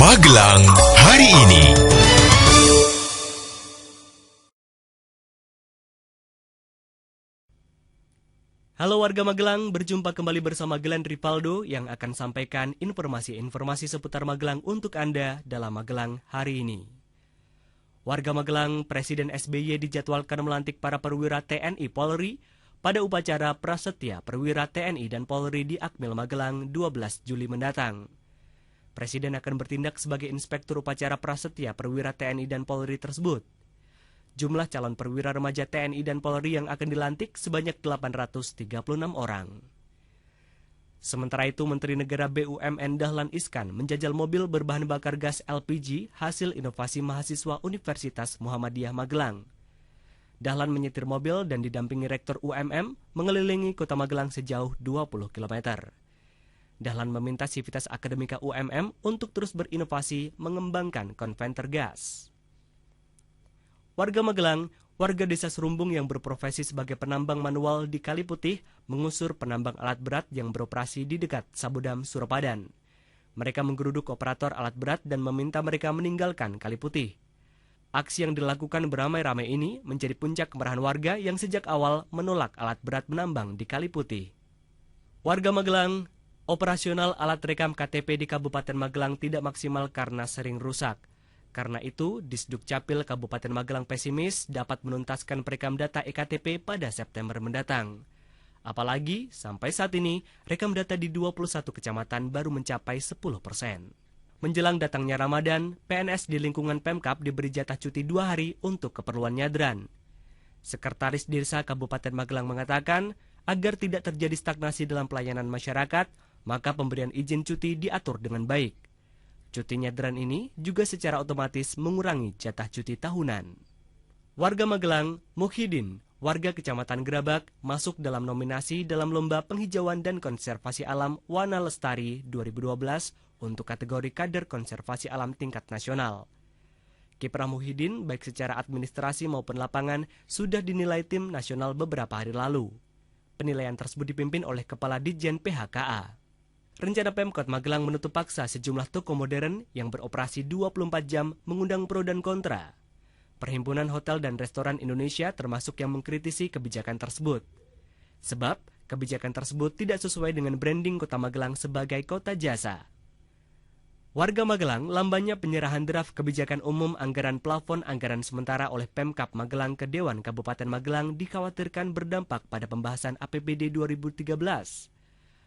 Magelang hari ini. Halo warga Magelang, berjumpa kembali bersama Glenn Ripaldo yang akan sampaikan informasi-informasi seputar Magelang untuk Anda dalam Magelang hari ini. Warga Magelang, Presiden SBY dijadwalkan melantik para perwira TNI Polri pada upacara prasetya perwira TNI dan Polri di Akmil Magelang 12 Juli mendatang. Presiden akan bertindak sebagai inspektur upacara prasetya perwira TNI dan Polri tersebut. Jumlah calon perwira remaja TNI dan Polri yang akan dilantik sebanyak 836 orang. Sementara itu, Menteri Negara BUMN Dahlan Iskan menjajal mobil berbahan bakar gas LPG hasil inovasi mahasiswa Universitas Muhammadiyah Magelang. Dahlan menyetir mobil dan didampingi Rektor UMM mengelilingi kota Magelang sejauh 20 km. Dahlan meminta Sivitas Akademika UMM untuk terus berinovasi mengembangkan konventer gas. Warga Magelang, warga desa Serumbung yang berprofesi sebagai penambang manual di Kali Putih mengusur penambang alat berat yang beroperasi di dekat Sabodam, Surapadan. Mereka menggeruduk operator alat berat dan meminta mereka meninggalkan Kali Putih. Aksi yang dilakukan beramai-ramai ini menjadi puncak kemarahan warga yang sejak awal menolak alat berat menambang di Kali Putih. Warga Magelang, operasional alat rekam KTP di Kabupaten Magelang tidak maksimal karena sering rusak. Karena itu, Disduk Capil Kabupaten Magelang pesimis dapat menuntaskan perekam data EKTP pada September mendatang. Apalagi, sampai saat ini, rekam data di 21 kecamatan baru mencapai 10%. Menjelang datangnya Ramadan, PNS di lingkungan Pemkab diberi jatah cuti 2 hari untuk keperluan nyadran. Sekretaris Desa Kabupaten Magelang mengatakan, agar tidak terjadi stagnasi dalam pelayanan masyarakat, maka pemberian izin cuti diatur dengan baik. Cuti nyadran ini juga secara otomatis mengurangi jatah cuti tahunan. Warga Magelang, Muhyiddin, warga Kecamatan Gerabak, masuk dalam nominasi dalam Lomba Penghijauan dan Konservasi Alam Wana Lestari 2012 untuk kategori kader konservasi alam tingkat nasional. Kiprah Muhyiddin, baik secara administrasi maupun lapangan, sudah dinilai tim nasional beberapa hari lalu. Penilaian tersebut dipimpin oleh Kepala Ditjen PHKA. Rencana Pemkot Magelang menutup paksa sejumlah toko modern yang beroperasi 24 jam mengundang pro dan kontra. Perhimpunan Hotel dan Restoran Indonesia termasuk yang mengkritisi kebijakan tersebut. Sebab, kebijakan tersebut tidak sesuai dengan branding Kota Magelang sebagai kota jasa. Warga Magelang, lambannya penyerahan draft kebijakan umum anggaran plafon anggaran sementara oleh Pemkab Magelang ke Dewan Kabupaten Magelang dikhawatirkan berdampak pada pembahasan APBD 2013.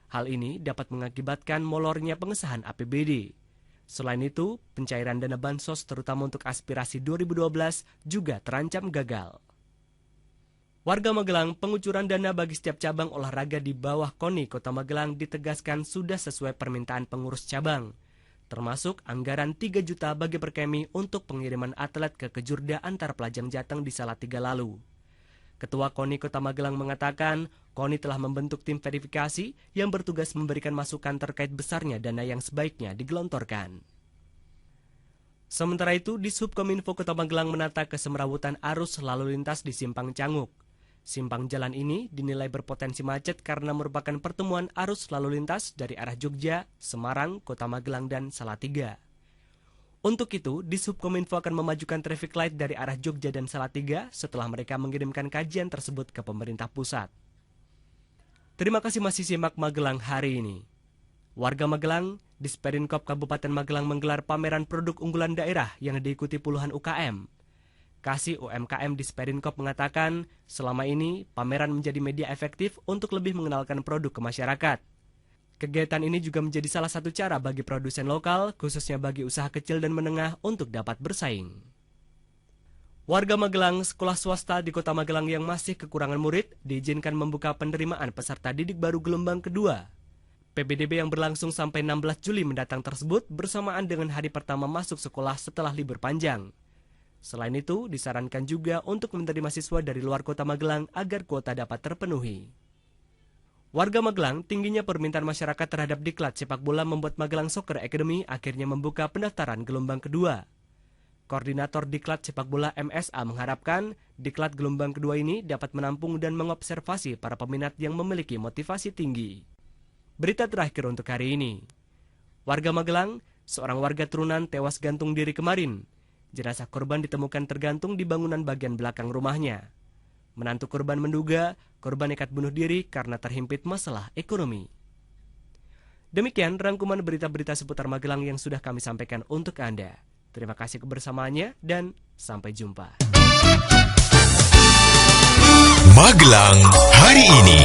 Hal ini dapat mengakibatkan molornya pengesahan APBD. Selain itu, pencairan dana bansos terutama untuk aspirasi 2012 juga terancam gagal. Warga Magelang, pengucuran dana bagi setiap cabang olahraga di bawah KONI Kota Magelang ditegaskan sudah sesuai permintaan pengurus cabang, termasuk anggaran 3 juta bagi Perkemi untuk pengiriman atlet ke Kejurda antar Pelajang Jateng di Salatiga lalu. Ketua KONI Kota Magelang mengatakan, KONI telah membentuk tim verifikasi yang bertugas memberikan masukan terkait besarnya dana yang sebaiknya digelontorkan. Sementara itu, Dishubkominfo Kota Magelang menata kesemrawutan arus lalu lintas di Simpang Canguk. Simpang jalan ini dinilai berpotensi macet karena merupakan pertemuan arus lalu lintas dari arah Jogja, Semarang, Kota Magelang, dan Salatiga. Untuk itu, Dishubkominfo akan memajukan traffic light dari arah Jogja dan Salatiga setelah mereka mengirimkan kajian tersebut ke pemerintah pusat. Terima kasih masih simak Magelang hari ini. Warga Magelang, Disperinkop Kabupaten Magelang menggelar pameran produk unggulan daerah yang diikuti puluhan UKM. Kasih UMKM Disperinkop mengatakan, selama ini pameran menjadi media efektif untuk lebih mengenalkan produk ke masyarakat. Kegiatan ini juga menjadi salah satu cara bagi produsen lokal, khususnya bagi usaha kecil dan menengah untuk dapat bersaing. Warga Magelang, sekolah swasta di Kota Magelang yang masih kekurangan murid, diizinkan membuka penerimaan peserta didik baru gelombang kedua. PBDB yang berlangsung sampai 16 Juli mendatang tersebut bersamaan dengan hari pertama masuk sekolah setelah libur panjang. Selain itu, disarankan juga untuk menerima siswa dari luar Kota Magelang agar kuota dapat terpenuhi. Warga Magelang, tingginya permintaan masyarakat terhadap diklat sepak bola membuat Magelang Soccer Academy akhirnya membuka pendaftaran gelombang kedua. Koordinator diklat sepak bola MSA mengharapkan diklat gelombang kedua ini dapat menampung dan mengobservasi para peminat yang memiliki motivasi tinggi. Berita terakhir untuk hari ini. Warga Magelang, seorang warga Trunan tewas gantung diri kemarin. Jenazah korban ditemukan tergantung di bangunan bagian belakang rumahnya. Menantu korban menduga korban nekat bunuh diri karena terhimpit masalah ekonomi. Demikian rangkuman berita-berita seputar Magelang yang sudah kami sampaikan untuk Anda. Terima kasih kebersamaannya dan sampai jumpa. Magelang hari ini.